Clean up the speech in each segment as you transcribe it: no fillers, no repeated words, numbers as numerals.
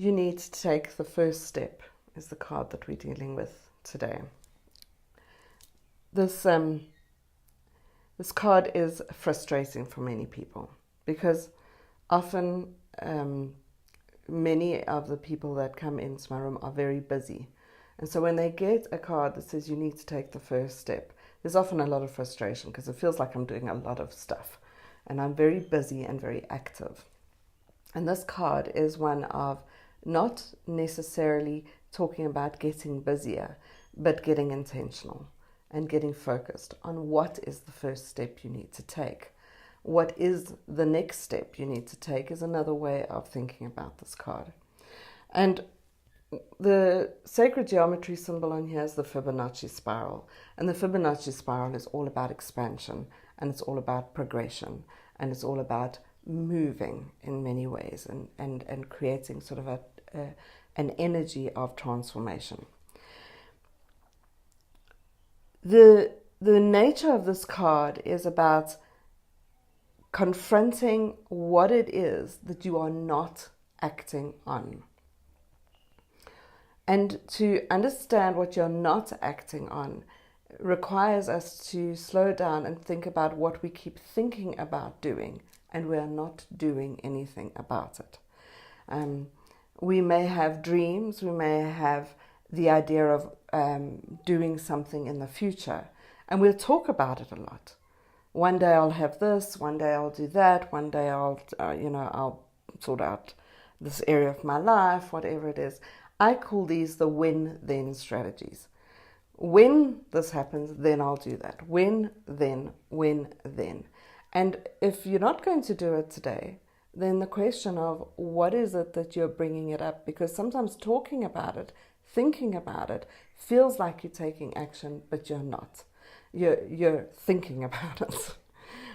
you need to take the first step is the card that we're dealing with today. This card is frustrating for many people because often many of the people that come into my room are very busy. And so when they get a card that says you need to take the first step, there's often a lot of frustration because it feels like I'm doing a lot of stuff and I'm very busy and very active. And this card is one of not necessarily talking about getting busier, but getting intentional and getting focused on what is the first step you need to take. What is the next step you need to take is another way of thinking about this card. And the sacred geometry symbol on here is the Fibonacci spiral. And the Fibonacci spiral is all about expansion, and it's all about progression, and it's all about moving in many ways and creating sort of an energy of transformation. The nature of this card is about confronting what it is that you are not acting on. And to understand what you're not acting on requires us to slow down and think about what we keep thinking about doing, and we are not doing anything about it. We may have dreams, we may have the idea of doing something in the future, and we'll talk about it a lot. One day I'll have this, one day I'll do that, one day I'll sort out this area of my life, whatever it is. I call these the when-then strategies. When this happens, then I'll do that. When, then. And if you're not going to do it today, then the question of what is it that you're bringing it up? Because sometimes talking about it, thinking about it, feels like you're taking action, but you're not. You're thinking about it.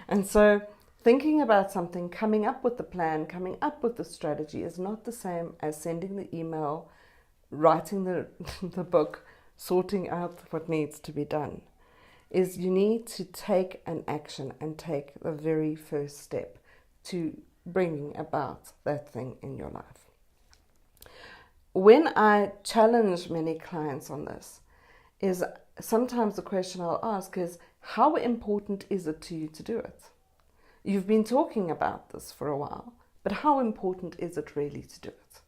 And so thinking about something, coming up with the plan, coming up with the strategy is not the same as sending the email, writing the book, sorting out what needs to be done. Is you need to take an action and take the very first step to bringing about that thing in your life. When I challenge many clients on this, is sometimes the question I'll ask is, how important is it to you to do it? You've been talking about this for a while, but how important is it really to do it?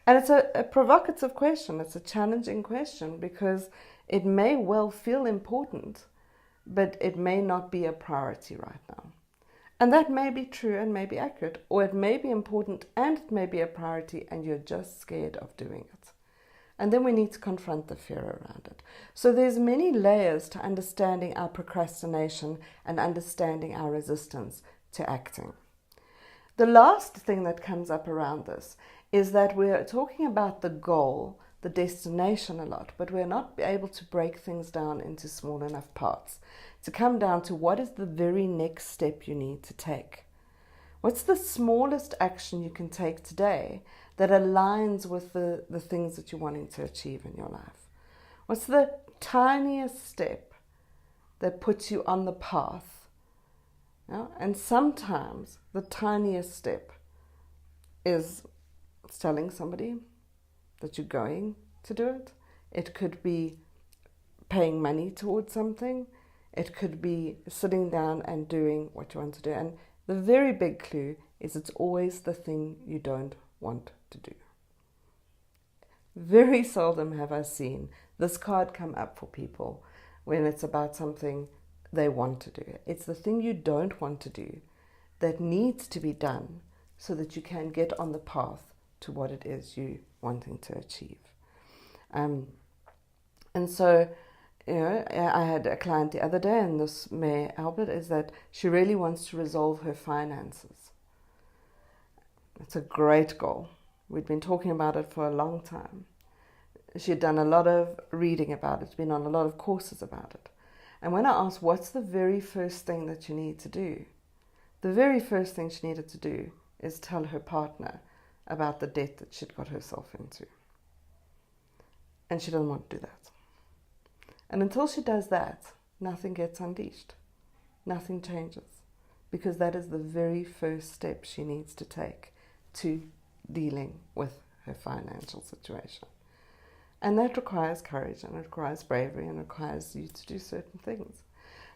And it's a provocative question, it's a challenging question, because it may well feel important, but it may not be a priority right now. And that may be true and may be accurate, or it may be important and it may be a priority and you're just scared of doing it. And then we need to confront the fear around it. So there's many layers to understanding our procrastination and understanding our resistance to acting. The last thing that comes up around this is that we're talking about the goal, the destination a lot, but we're not able to break things down into small enough parts to come down to what is the very next step you need to take. What's the smallest action you can take today that aligns with the things that you're wanting to achieve in your life? What's the tiniest step that puts you on the path? And sometimes the tiniest step is telling somebody that you're going to do it. It could be paying money towards something. It could be sitting down and doing what you want to do. And the very big clue is it's always the thing you don't want to do. Very seldom have I seen this card come up for people when it's about something they want to do. It's the thing you don't want to do that needs to be done so that you can get on the path to what it is you wanting to achieve. And so, I had a client the other day, and this may help it, is that she really wants to resolve her finances. It's a great goal. We'd been talking about it for a long time. She'd done a lot of reading about it, been on a lot of courses about it. And when I asked, what's the very first thing that you need to do? The very first thing she needed to do is tell her partner about the debt that she'd got herself into. And she doesn't want to do that. And until she does that, nothing gets unleashed. Nothing changes. Because that is the very first step she needs to take to dealing with her financial situation. And that requires courage, and it requires bravery, and it requires you to do certain things.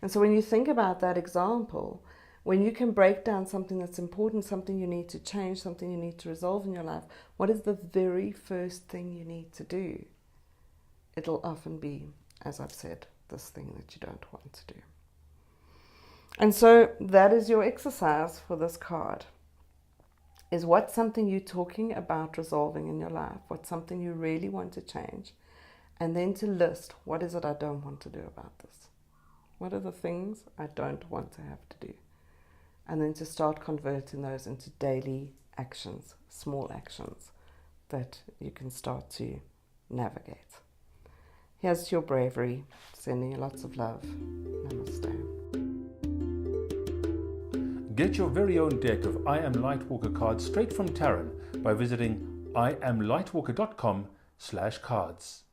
And so when you think about that example, when you can break down something that's important, something you need to change, something you need to resolve in your life, what is the very first thing you need to do? It'll often be, as I've said, this thing that you don't want to do. And so that is your exercise for this card. Is what's something you're talking about resolving in your life? What's something you really want to change? And then to list, what is it I don't want to do about this? What are the things I don't want to have to do? And then to start converting those into daily actions, small actions that you can start to navigate. Here's to your bravery. Sending you lots of love. Namaste. Get your very own deck of I Am Lightwalker cards straight from Taryn by visiting IamLightwalker.com/cards.